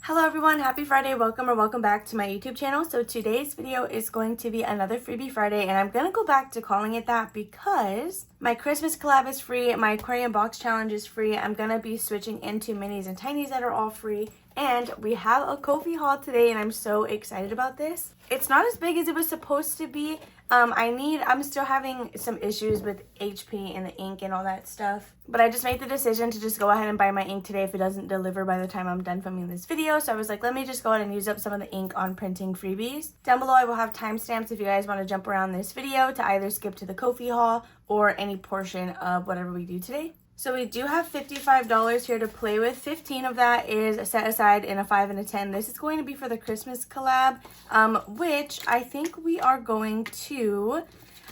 Hello everyone, happy Friday, welcome back to my YouTube channel. So today's video is going to be another Freebie Friday, and I'm gonna go back to calling it that because my Christmas collab is free, my Aquarium box challenge is free, I'm gonna be switching into minis and tinies that are all free, and we have a Ko-fi haul today and I'm so excited about this. It's not as big as it was supposed to be. I'm still having some issues with HP and the ink and all that stuff. But I just made the decision to just go ahead and buy my ink today if it doesn't deliver by the time I'm done filming this video. So I was like, let me just go ahead and use up some of the ink on printing freebies. Down below I will have timestamps if you guys want to jump around this video to either skip to the Ko-fi haul or any portion of whatever we do today. So we do have $55 here to play with. 15 of that is set aside in a 5 and a 10. This is going to be for the Christmas collab, which I think we are going to...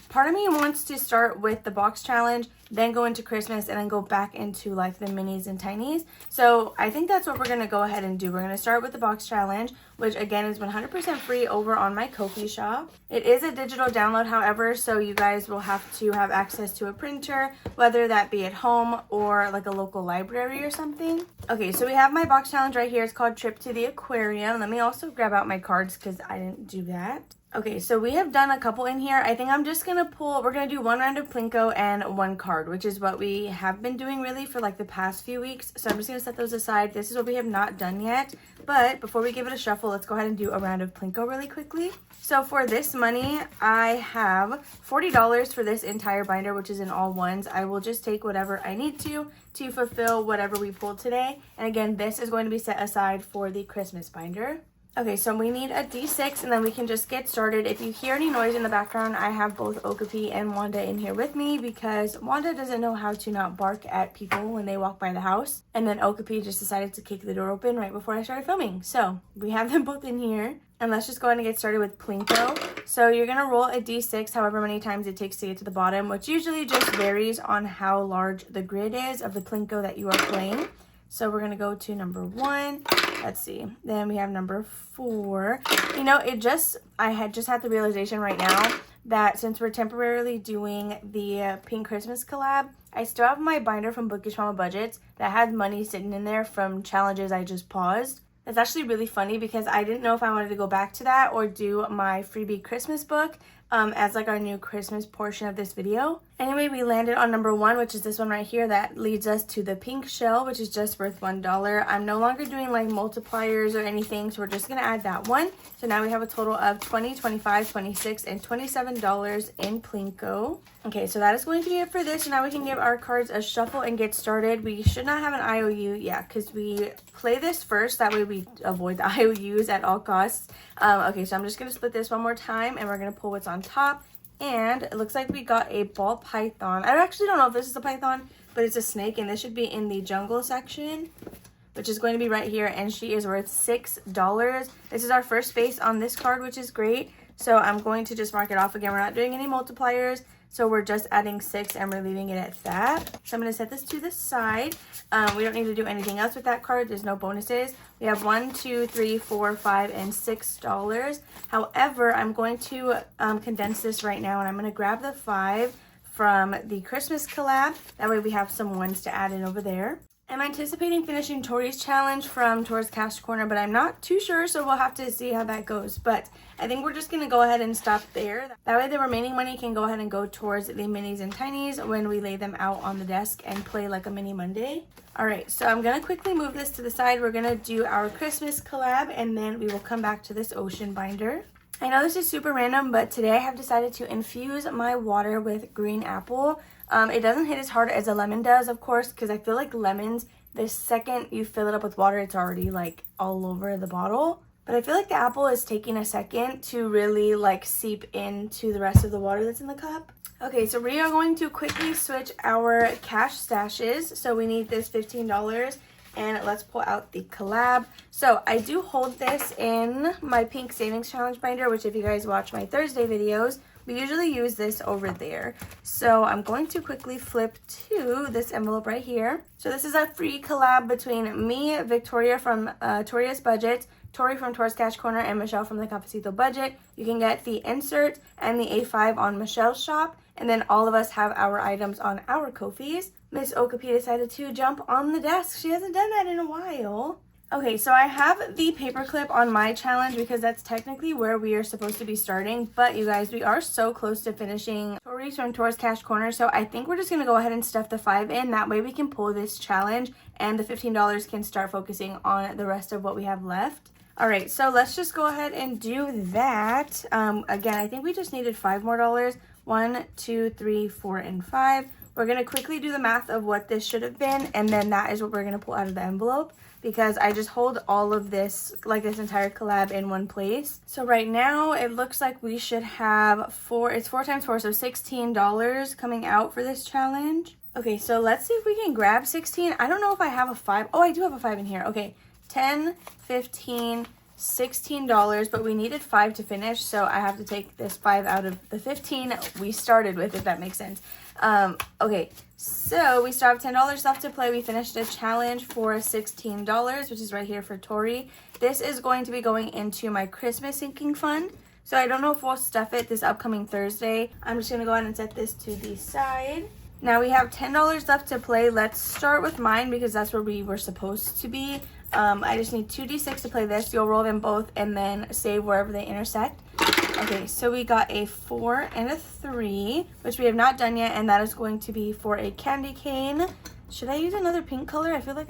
Part of me wants to start with the box challenge, then go into Christmas, and then go back into like the minis and tinies. So I think that's what we're going to go ahead and do. We're going to start with the box challenge, which again is 100% free over on my Ko-fi shop. It is a digital download, however, so you guys will have to have access to a printer, whether that be at home or like a local library or something. Okay, so we have my box challenge right here. It's called Trip to the Aquarium. Let me also grab out my cards because I didn't do that. Okay, so we have done a couple in here. I think I'm just going to we're going to do one round of Plinko and one card, which is what we have been doing really for like the past few weeks. So I'm just going to set those aside. This is what we have not done yet. But before we give it a shuffle, let's go ahead and do a round of Plinko really quickly. So for this money, I have $40 for this entire binder, which is in all ones. I will just take whatever I need to fulfill whatever we pulled today. And again, this is going to be set aside for the Christmas binder. Okay, so we need a D6 and then we can just get started. If you hear any noise in the background, I have both Okapi and Wanda in here with me because Wanda doesn't know how to not bark at people when they walk by the house. And then Okapi just decided to kick the door open right before I started filming. So we have them both in here. And let's just go ahead and get started with Plinko. So you're going to roll a D6 however many times it takes to get to the bottom, which usually just varies on how large the grid is of the Plinko that you are playing. So we're going to go to number 1. Let's see. Then we have number 4. You know, I had just had the realization right now that since we're temporarily doing the Pink Christmas collab, I still have my binder from Bookish Mama Budgets that had money sitting in there from challenges I just paused. It's actually really funny because I didn't know if I wanted to go back to that or do my freebie Christmas book as like our new Christmas portion of this video. Anyway, we landed on number 1, which is this one right here that leads us to the pink shell, which is just worth $1. I'm no longer doing like multipliers or anything, so we're just going to add that one. So now we have a total of $20, $25, $26, and $27 in Plinko. Okay, so that is going to be it for this. So now we can give our cards a shuffle and get started. We should not have an IOU, yeah, because we play this first. That way we avoid the IOUs at all costs. Okay, so I'm just going to split this one more time, and we're going to pull what's on top. And it looks like we got a ball python. I actually don't know if this is a python, but it's a snake, and this should be in the jungle section, which is going to be right here, and she is worth $6. This is our first space on this card, which is great. So I'm going to just mark it off again. We're not doing any multipliers, so we're just adding 6 and we're leaving it at that. So I'm going to set this to the side. We don't need to do anything else with that card. There's no bonuses. We have $1, $2, $3, $4, $5, and $6. However, I'm going to condense this right now, and I'm going to grab the 5 from the Christmas collab. That way we have some ones to add in over there. I'm anticipating finishing Tori's challenge from Tori's Cash Corner, but I'm not too sure, so we'll have to see how that goes. But I think we're just going to go ahead and stop there. That way the remaining money can go ahead and go towards the minis and tinies when we lay them out on the desk and play like a mini Monday. Alright, so I'm going to quickly move this to the side. We're going to do our Christmas collab, and then we will come back to this ocean binder. I know this is super random, but today I have decided to infuse my water with green apple. It doesn't hit as hard as a lemon does, of course, because I feel like lemons, the second you fill it up with water, it's already like all over the bottle. But I feel like the apple is taking a second to really like seep into the rest of the water that's in the cup. Okay, so we are going to quickly switch our cash stashes. So we need this $15. And let's pull out the collab. So I do hold this in my pink savings challenge binder, which if you guys watch my Thursday videos, we usually use this over there. So I'm going to quickly flip to this envelope right here. So this is a free collab between me, Victoria from Toria's Budget, Tori from Tori's Cash Corner, and Michelle from the Cafecito Budget. You can get the insert and the A5 on Michelle's shop. And then all of us have our items on our Ko-fis. Miss Okapi decided to jump on the desk. She hasn't done that in a while. Okay, so I have the paperclip on my challenge because that's technically where we are supposed to be starting. But you guys, we are so close to finishing Tori's from Tori's Cash Corner. So I think we're just going to go ahead and stuff the 5 in. That way we can pull this challenge and the $15 can start focusing on the rest of what we have left. All right, so let's just go ahead and do that. Again, I think we just needed $5 more. 1, 2, 3, 4, and 5. We're going to quickly do the math of what this should have been. And then that is what we're going to pull out of the envelope, because I just hold all of this, like this entire collab, in one place. So right now it looks like we should have it's 4 times 4, so $16 coming out for this challenge. Okay, so let's see if we can grab 16. I don't know if I have a 5. Oh, I do have a 5 in here. Okay, 10, 15, $16, but we needed 5 to finish, so I have to take this 5 out of the 15 we started with, if that makes sense. Okay, so we still have $10 left to play. We finished a challenge for $16, which is right here for Tori. This is going to be going into my Christmas sinking fund, so I don't know if we'll stuff it this upcoming Thursday. I'm just going to go ahead and set this to the side. Now we have $10 left to play. Let's start with mine because that's where we were supposed to be. I just need 2d6 to play this. You'll roll them both and then save wherever they intersect. Okay, so we got a 4 and a 3, which we have not done yet, and that is going to be for a candy cane. Should I use another pink color? I feel like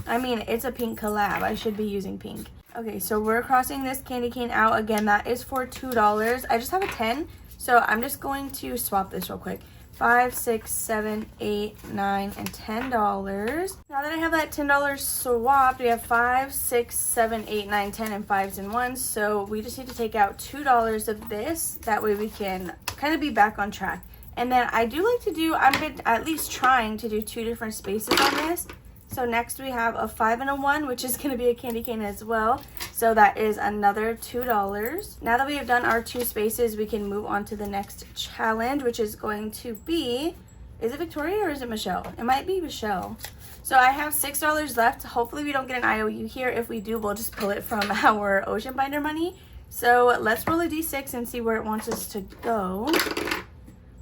I mean, it's a pink collab. I should be using pink. Okay, so we're crossing this candy cane out. Again, that is for $2. I just have a 10, so I'm just going to swap this real quick. 5, 6, 7, 8, 9, and $10. Now that I have that $10 swapped, we have 5, 6, 7, 8, 9, 10, and 5s and 1s. So we just need to take out $2 of this. That way we can kind of be back on track. And then I do like to do, I've been at least trying to do 2 different spaces on this. So next we have a 5 and a 1, which is going to be a candy cane as well. So that is another $2. Now that we have done our 2 spaces, we can move on to the next challenge, which is going to be, is it Victoria or is it Michelle? It might be Michelle. So I have $6 left. Hopefully we don't get an IOU here. If we do, we'll just pull it from our ocean binder money. So let's roll a d6 and see where it wants us to go.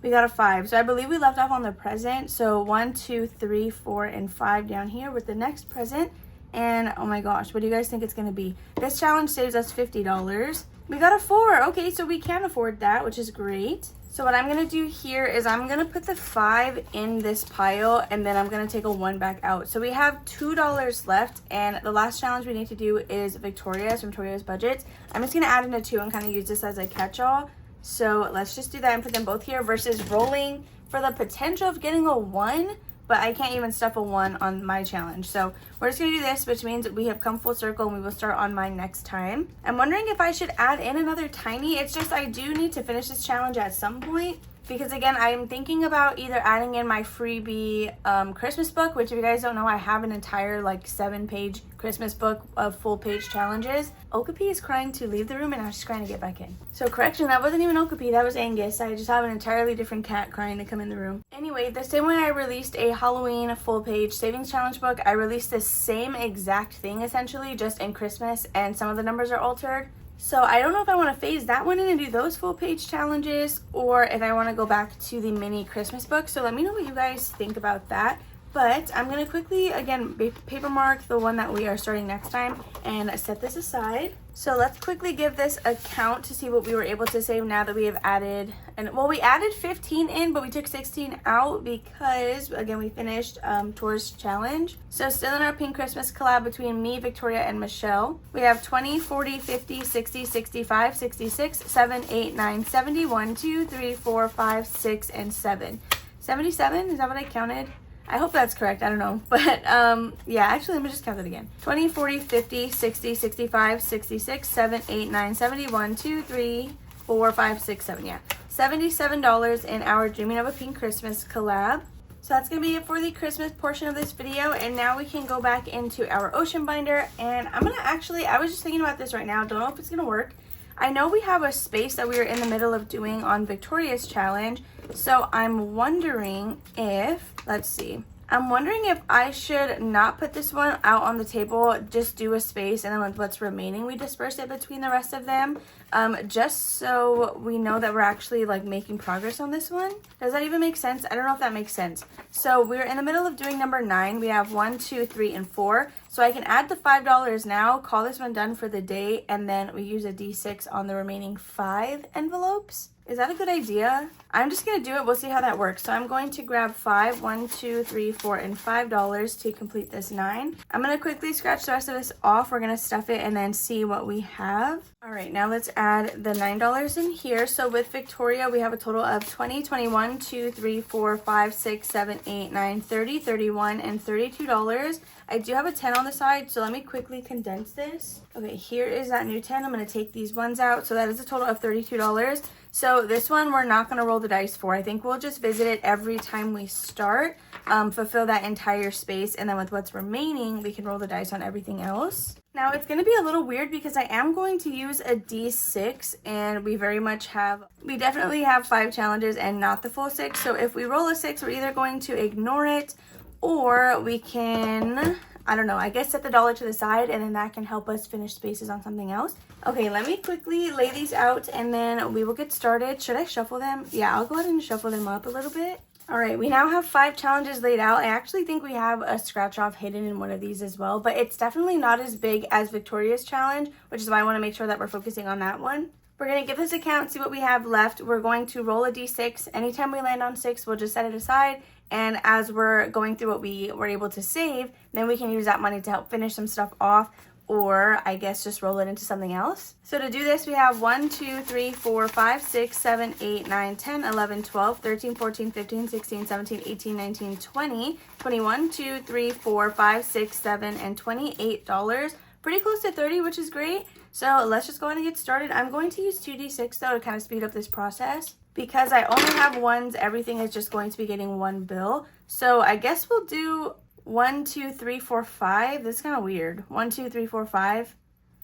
We got a 5. So I believe we left off on the present. So 1, 2, 3, 4, and 5 down here with the next present. And oh my gosh, what do you guys think it's going to be? This challenge saves us $50. We got a 4. Okay, so we can afford that, which is great. So what I'm going to do here is I'm going to put the 5 in this pile, and then I'm going to take a 1 back out. So we have $2 left, and the last challenge we need to do is Victoria's from Victoria's Budgets. I'm just going to add in a 2 and kind of use this as a catch-all. So let's just do that and put them both here versus rolling for the potential of getting a 1, but I can't even stuff a 1 on my challenge. So we're just going to do this, which means we have come full circle and we will start on mine next time. I'm wondering if I should add in another tiny. It's just I do need to finish this challenge at some point. Because again, I'm thinking about either adding in my freebie Christmas book, which if you guys don't know, I have an entire like 7-page Christmas book of full-page challenges. Okapi is crying to leave the room and now she's crying to get back in. So correction, that wasn't even Okapi, that was Angus. I just have an entirely different cat crying to come in the room. Anyway, the same way I released a Halloween full-page savings challenge book, I released the same exact thing essentially, just in Christmas, and some of the numbers are altered. So I don't know if I want to phase that one in and do those full page challenges, or if I want to go back to the mini Christmas book. So let me know what you guys think about that. But I'm going to quickly, again, paper mark the one that we are starting next time and set this aside. So let's quickly give this a count to see what we were able to save now that we have added. And well, we added 15 in, but we took 16 out because, again, we finished Tour's challenge. So still in our pink Christmas collab between me, Victoria, and Michelle. We have 20, 40, 50, 60, 65, 66, 7, 8, 9, 70, 1, 2, 3, 4, 5, 6, and 7. 77, is that what I counted? I hope that's correct. I don't know. But yeah, actually, let me just count it again. 20, 40, 50, 60, 65, 66, 7, 8, 9, 70, 1, 2, 3, 4, 5, 6, 7. Yeah. $77 in our Dreaming of a Pink Christmas collab. So that's going to be it for the Christmas portion of this video. And now we can go back into our ocean binder. And I'm going to actually, I was just thinking about this right now. Don't know if it's going to work. I know we have a space that we were in the middle of doing on Victoria's challenge. So I'm wondering if, let's see. I'm wondering if I should not put this one out on the table, just do a space, and then with what's remaining, we disperse it between the rest of them, just so we know that we're actually like making progress on this one. Does that even make sense? I don't know if that makes sense. So we're in the middle of doing number 9. We have 1, 2, 3, and 4. So I can add the $5 now, call this one done for the day, and then we use a D6 on the remaining 5 envelopes. Is that a good idea? I'm just gonna do it. We'll see how that works. So I'm going to grab 5, 1, 2, 3, 4, and $5 to complete this 9. I'm gonna quickly scratch the rest of this off. We're gonna stuff it and then see what we have. All right, now let's add the $9 in here. So with Victoria, we have a total of 20, 21, 2, 3, 4, 5, 6, 7, 8, 9, 30, 31, and $32. I do have a 10 on the side, so let me quickly condense this. Okay, here is that new 10. I'm gonna take these ones out. So that is a total of $32. So this one we're not going to roll the dice for. I think we'll just visit it every time we start, fulfill that entire space, and then with what's remaining, we can roll the dice on everything else. Now it's going to be a little weird because I am going to use a D6, and we definitely have 5 challenges and not the full 6. So if we roll a 6, we're either going to ignore it, or we can, I don't know, I guess set the dollar to the side, and then that can help us finish spaces on something else. Okay, let me quickly lay these out and then we will get started. Should I shuffle them? Yeah, I'll go ahead and shuffle them up a little bit. All right, we now have 5 challenges laid out. I actually think we have a scratch off hidden in one of these as well, but it's definitely not as big as Victoria's challenge, which is why I want to make sure that we're focusing on that one. We're going to give this a count, see what we have left. We're going to roll a D6. Anytime we land on 6, we'll just set it aside. And as we're going through what we were able to save, then we can use that money to help finish some stuff off, or I guess just roll it into something else. So to do this, we have 1, 2, 3, 4, 5, 6, 7, 8, 9, 10, 11, 12, 13, 14, 15, 16, 17, 18, 19, 20, 21, 2, 3, 4, 5, 6, 7, and $28. Pretty close to 30, which is great. So let's just go ahead and get started. I'm going to use 2D6 though to kind of speed up this process. Because I only have ones, everything is just going to be getting 1 bill. So I guess we'll do 1, 2, 3, 4, 5. This is kind of weird. 1, 2, 3, 4, 5.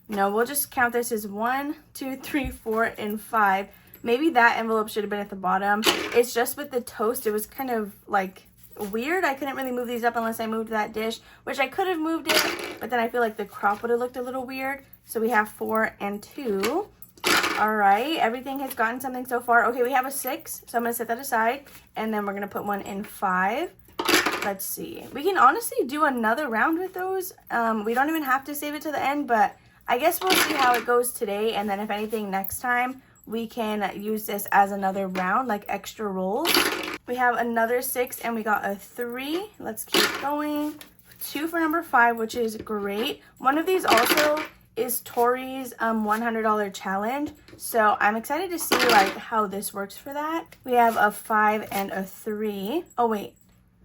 No, we'll just count this as 1, 2, 3, 4, and 5. Maybe that envelope should have been at the bottom. It's just with the toast, it was kind of like weird. I couldn't really move these up unless I moved that dish, which I could have moved it, but then I feel like the crop would have looked a little weird. So we have 4 and 2. All right, everything has gotten something so far. Okay, we have a 6, so I'm gonna set that aside, and then we're gonna put one in 5. Let's see. We can honestly do another round with those. We don't even have to save it to the end, but I guess we'll see how it goes today, and then if anything next time, we can use this as another round, like extra rolls. We have another 6, and we got a 3. Let's keep going. 2 for number 5, which is great. One of these also is Tori's $100 challenge, so I'm excited to see like how this works for that. We have a 5 and a 3. Oh wait,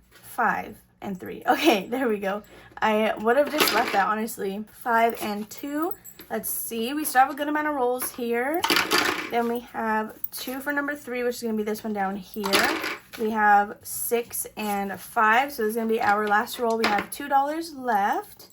5 and 3. Okay, there we go. I would have just left that, honestly. 5 and 2. Let's see, we still have a good amount of rolls here. Then we have 2 for number 3, which is going to be this one down here. We have 6 and 5, so this is going to be our last roll. We have $2 left.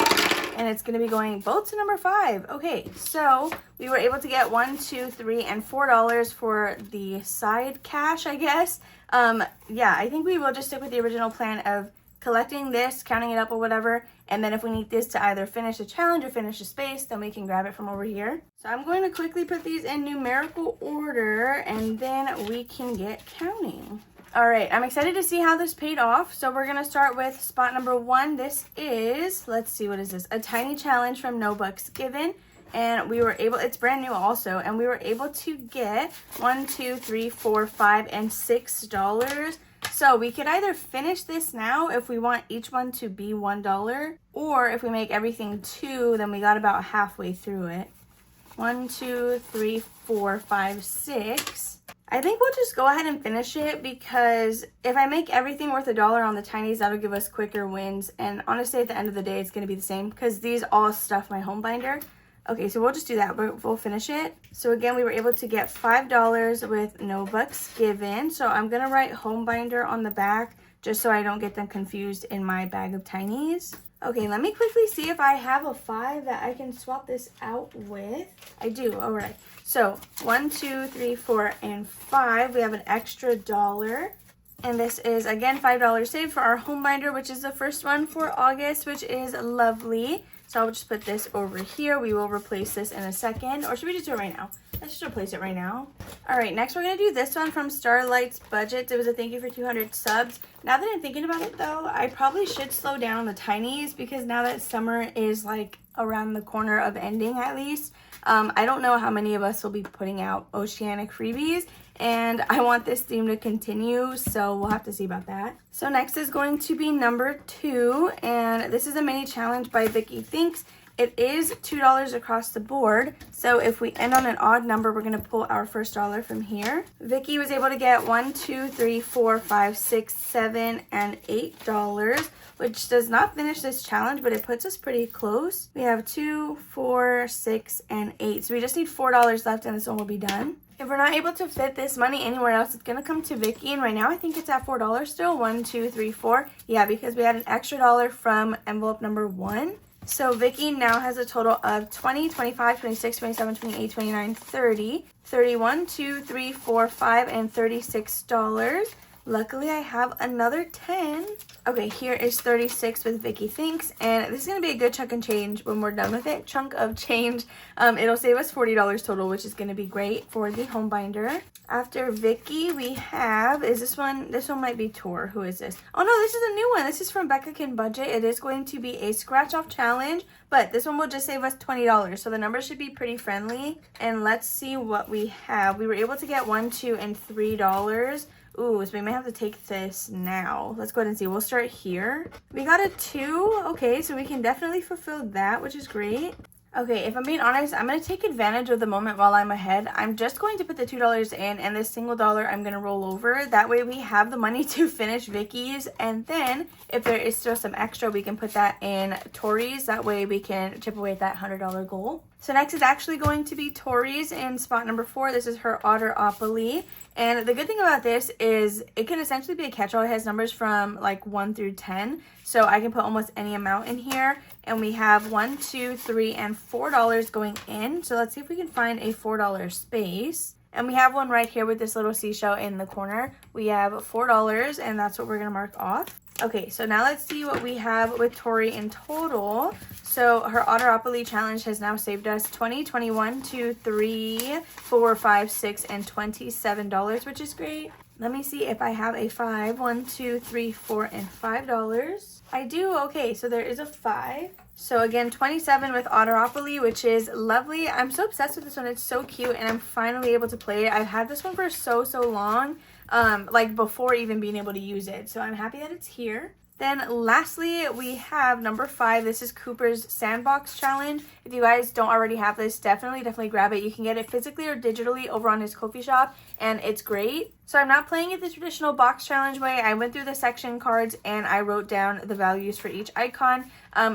And it's going to be going both to number 5. Okay, so we were able to get 1, 2, 3, and $4 for the side cash, I guess. Yeah, I think we will just stick with the original plan of collecting this, counting it up or whatever. And then if we need this to either finish a challenge or finish a space, then we can grab it from over here. So I'm going to quickly put these in numerical order, and then we can get counting. All right, I'm excited to see how this paid off. So we're going to start with spot number 1. This is, let's see, what is this? A tiny challenge from No Bucks Given. And we were able, it's brand new also, and we were able to get 1, 2, 3, 4, 5, and $6. So we could either finish this now if we want each one to be $1, or if we make everything 2, then we got about halfway through it. 1, 2, 3, 4, 5, 6. I think we'll just go ahead and finish it, because if I make everything worth $1 on the tinies, that'll give us quicker wins. And honestly, at the end of the day, it's going to be the same, because these all stuff my home binder. Okay, so we'll just do that. We'll finish it. So again, we were able to get $5 with No Bucks Given. So I'm going to write home binder on the back, just so I don't get them confused in my bag of tinies. Okay, let me quickly see if I have a 5 that I can swap this out with. I do. All right. So 1, 2, 3, 4, and 5. We have an extra $1. And this is, again, $5 saved for our home binder, which is the first one for August, which is lovely. So I'll just put this over here. We will replace this in a second. Or should we just do it right now? Let's just replace it right now. All right, next we're going to do this one from Starlight's Budget. It was a thank you for 200 subs. Now that I'm thinking about it though, I probably should slow down the tinies because now that summer is like around the corner of ending at least, I don't know how many of us will be putting out oceanic freebies, and I want this theme to continue, so we'll have to see about that. So next is going to be number 2, and this is a mini challenge by Vicky Thinks. It is $2 across the board, so if we end on an odd number, we're going to pull our first dollar from here. Vicky was able to get $1, $2, $3, $4, $5, $6, $7, and $8, which does not finish this challenge, but it puts us pretty close. We have 2, 4, 6, and 8, so we just need $4 left, and this one will be done. If we're not able to fit this money anywhere else, it's going to come to Vicky, and right now I think it's at $4 still. 1, 2, 3, 4. Yeah, because we had an extra dollar from envelope number 1. So Vicky now has a total of 20, 25, 26, 27, 28, 29, 30, 31, 2, 3, 4, 5, and $36. Luckily, I have another 10. Okay, here is 36 with Vicky Thinks, and this is going to be a good chunk of change when we're done with it. Chunk of change. It'll save us $40 total, which is going to be great for the home binder. After Vicky, we have, is this one might be Tor. Who is this? Oh no, this is a new one. This is from Becca Can Budget. It is going to be a scratch off challenge, but this one will just save us $20. So the numbers should be pretty friendly. And let's see what we have. We were able to get $1, $2, and $3. Ooh, so we may have to take this now. Let's go ahead and see. We'll start here. We got a 2. Okay, so we can definitely fulfill that, which is great. Okay, if I'm being honest, I'm going to take advantage of the moment while I'm ahead. I'm just going to put the $2 in, and this single dollar I'm going to roll over. That way we have the money to finish Vicky's, and then if there is still some extra, we can put that in Tori's. That way we can chip away at that $100 goal. So next is actually going to be Tori's in spot number 4. This is her Otteropoly. And the good thing about this is it can essentially be a catch-all. It has numbers from like 1 through 10. So I can put almost any amount in here. And we have $1, $2, $3, and $4 going in. So let's see if we can find a $4 space. And we have one right here with this little seashell in the corner. We have $4, and that's what we're going to mark off. Okay, so now let's see what we have with Tori in total. So her Otteropoly challenge has now saved us 20, 21, 2, 3, 4, 5, 6, and $27, which is great. Let me see if I have a 5. 1, 2, 3, 4, and $5. I do. Okay, so there is a 5. So again, 27 with Otteropoly, which is lovely. I'm so obsessed with this one. It's so cute, and I'm finally able to play it. I've had this one for so long, like before even being able to use it. So I'm happy that it's here. Then lastly, we have number 5. This is Cooper's Sandbox Challenge. If you guys don't already have this, definitely grab it. You can get it physically or digitally over on his Ko-fi shop, and it's great. So I'm not playing it the traditional box challenge way. I went through the section cards and I wrote down the values for each icon,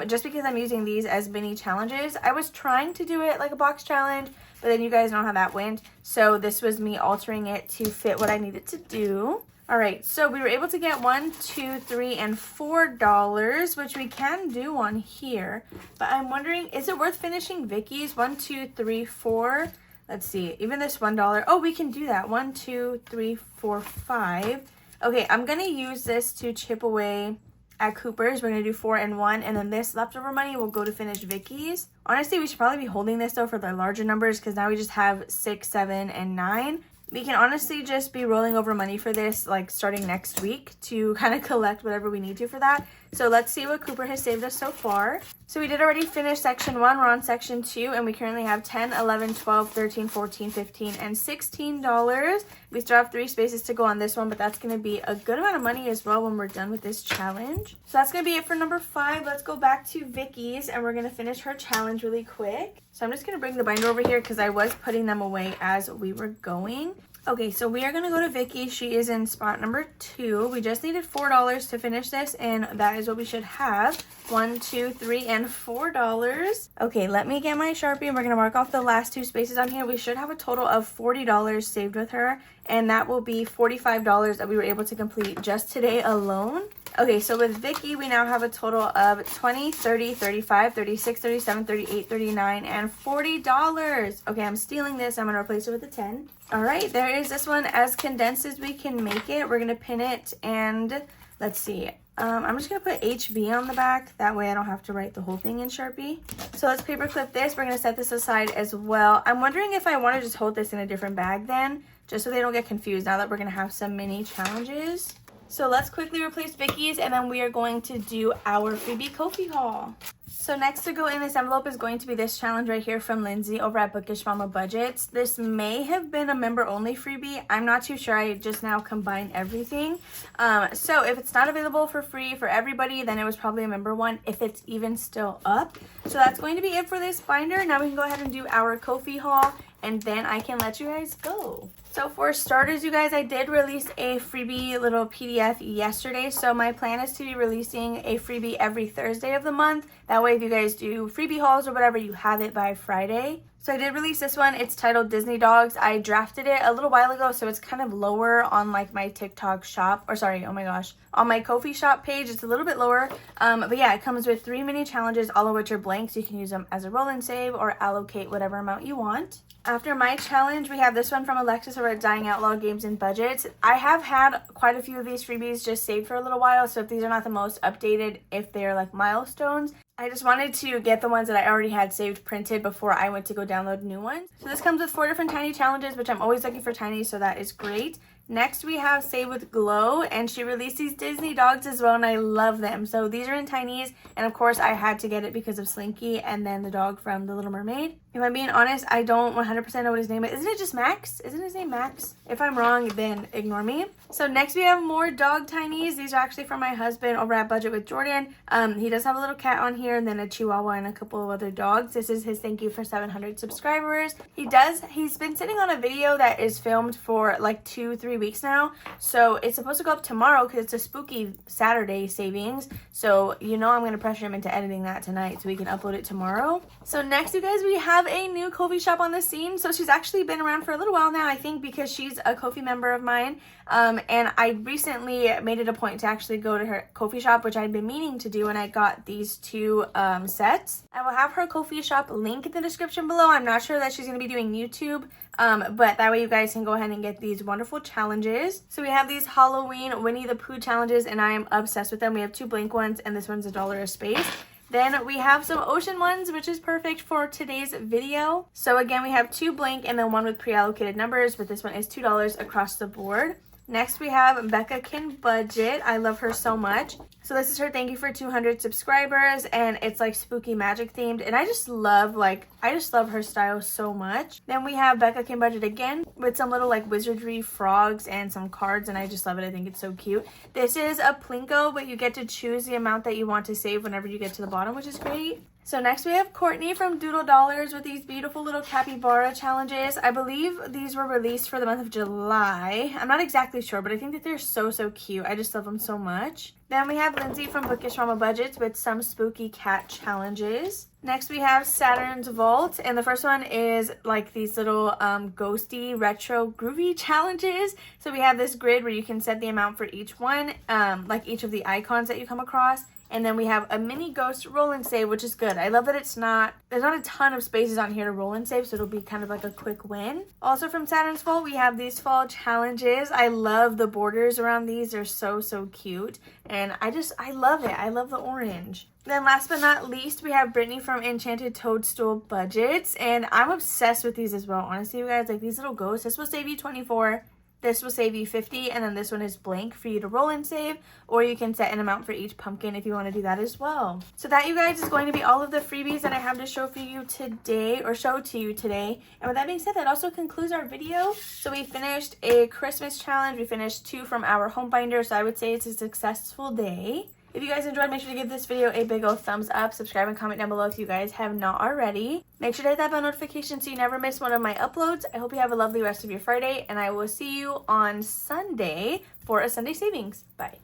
just because I'm using these as mini challenges. I was trying to do it like a box challenge, but then you guys know how that went. So this was me altering it to fit what I needed to do. All right, so we were able to get $1, 2, 3, and $4, which we can do on here. But I'm wondering, is it worth finishing Vicky's? 1, 2, 3, 4. Let's see, even this $1. Oh, we can do that. 1, 2, 3, 4, 5. Okay, I'm gonna use this to chip away at Cooper's. We're gonna do 4 and 1, and then this leftover money will go to finish Vicky's. Honestly, we should probably be holding this though for the larger numbers because now we just have 6, 7, and 9. We can honestly just be rolling over money for this, like starting next week, to kind of collect whatever we need to for that. So let's see what Cooper has saved us so far. So we did already finish section 1. We're on section 2, and we currently have 10, 11, 12, 13, 14, 15, and $16. We still have 3 spaces to go on this one, but that's going to be a good amount of money as well when we're done with this challenge. So that's going to be it for number 5. Let's go back to Vicky's, and we're going to finish her challenge really quick. So I'm just going to bring the binder over here because I was putting them away as we were going. Okay, so we are going to go to Vicky. She is in spot number 2. We just needed $4 to finish this, and that is what we should have. 1, 2, 3, and $4. Okay, let me get my Sharpie, and we're going to mark off the last 2 spaces on here. We should have a total of $40 saved with her, and that will be $45 that we were able to complete just today alone. Okay, so with Vicky, we now have a total of 20, 30, 35, 36, 37, 38, 39, and $40. Okay, I'm stealing this. I'm going to replace it with a 10. All right, there is this one. As condensed as we can make it, we're going to pin it, and let's see. I'm just going to put HB on the back. That way I don't have to write the whole thing in Sharpie. So let's paper clip this. We're going to set this aside as well. I'm wondering if I want to just hold this in a different bag then, just so they don't get confused now that we're going to have some mini challenges. So let's quickly replace Vicky's, and then we are going to do our freebie Ko-fi haul. So next to go in this envelope is going to be this challenge right here from Lindsay over at Bookish Mama Budgets. This may have been a member only freebie. I'm not too sure. I just now combined everything. So if it's not available for free for everybody, then it was probably a member one, if it's even still up. So that's going to be it for this binder. Now we can go ahead and do our Ko-fi haul, and then I can let you guys go. So for starters, you guys, I did release a freebie little PDF yesterday. So my plan is to be releasing a freebie every Thursday of the month. That way, if you guys do freebie hauls or whatever, you have it by Friday. So I did release this one. It's titled Disney Dogs. I drafted it a little while ago, so it's kind of lower on like my TikTok shop, or sorry, oh my gosh, on my Ko-fi shop page. It's a little bit lower. But yeah, it comes with 3 mini challenges, all of which are blank, so you can use them as a roll and save or allocate whatever amount you want. After my challenge, we have this one from Alexis over at Dying Outlaw Games and Budgets. I have had quite a few of these freebies just saved for a little while, so if these are not the most updated, if they're like milestones, I just wanted to get the ones that I already had saved printed before I went to go download new ones. So this comes with 4 different tiny challenges, which I'm always looking for tiny, so that is great. Next, we have Save with Glow, and she released these Disney dogs as well, and I love them. So these are in tinies, and of course, I had to get it because of Slinky and then the dog from The Little Mermaid. If I'm being honest, I don't 100% know what his name is. Isn't it just Max? Isn't his name Max? If I'm wrong, then ignore me. So next, we have more dog tinies. These are actually from my husband over at Budget with Jordan. He does have a little cat on here, and then a Chihuahua and a couple of other dogs. This is his thank you for 700 subscribers. He's been sitting on a video that is filmed for like 2-3 weeks now, so it's supposed to go up tomorrow because it's a spooky Saturday savings. So you know I'm going to pressure him into editing that tonight so we can upload it tomorrow. So next, you guys, we have a new Ko-fi shop on the scene. So she's actually been around for a little while now, I think, because she's a Ko-fi member of mine. And I recently made it a point to actually go to her Ko-fi shop, which I'd been meaning to do, and I got these 2 sets. I will have her Ko-fi shop link in the description below. I'm not sure that she's going to be doing YouTube, but that way you guys can go ahead and get these wonderful challenges. So we have these Halloween Winnie the Pooh challenges, and I am obsessed with them. We have 2 blank ones, and this one's $1 a space. Then we have some ocean ones, which is perfect for today's video. So again, we have 2 blank and then 1 with pre-allocated numbers, but this one is $2 across the board. Next, we have Becca Can Budget. I love her so much. So this is her thank you for 200 subscribers, and it's like spooky magic themed, and I just love her style so much. Then we have Becca Can Budget again with some little like wizardry frogs and some cards, and I just love it. I think it's so cute. This is a Plinko, but you get to choose the amount that you want to save whenever you get to the bottom, which is great. So next we have Courtney from Doodle Dollars with these beautiful little capybara challenges. I believe these were released for the month of July. I'm not exactly sure, but I think that they're so cute. I just love them so much. Then we have Lindsay from Bookish Mama Budgets with some spooky cat challenges. Next we have Saturn's Vault, and the first one is like these little ghosty retro groovy challenges. So we have this grid where you can set the amount for each one, like each of the icons that you come across. And then we have a mini ghost roll and save, which is good. I love that there's not a ton of spaces on here to roll and save, so it'll be kind of like a quick win. Also from Saturn's Fall, we have these fall challenges. I love the borders around these. They're so cute. And I love it. I love the orange. Then last but not least, we have Brittany from Enchanted Toadstool Budgets. And I'm obsessed with these as well. Honestly, you guys, like these little ghosts, this will save you 24. This will save you 50, and then this one is blank for you to roll and save, or you can set an amount for each pumpkin if you want to do that as well. So that, you guys, is going to be all of the freebies that I have to show for you today, or show to you today. And with that being said, that also concludes our video. So we finished a Christmas challenge. We finished 2 from our home binder, so I would say it's a successful day. If you guys enjoyed, make sure to give this video a big old thumbs up. Subscribe and comment down below if you guys have not already. Make sure to hit that bell notification so you never miss one of my uploads. I hope you have a lovely rest of your Friday, and I will see you on Sunday for a Sunday savings. Bye.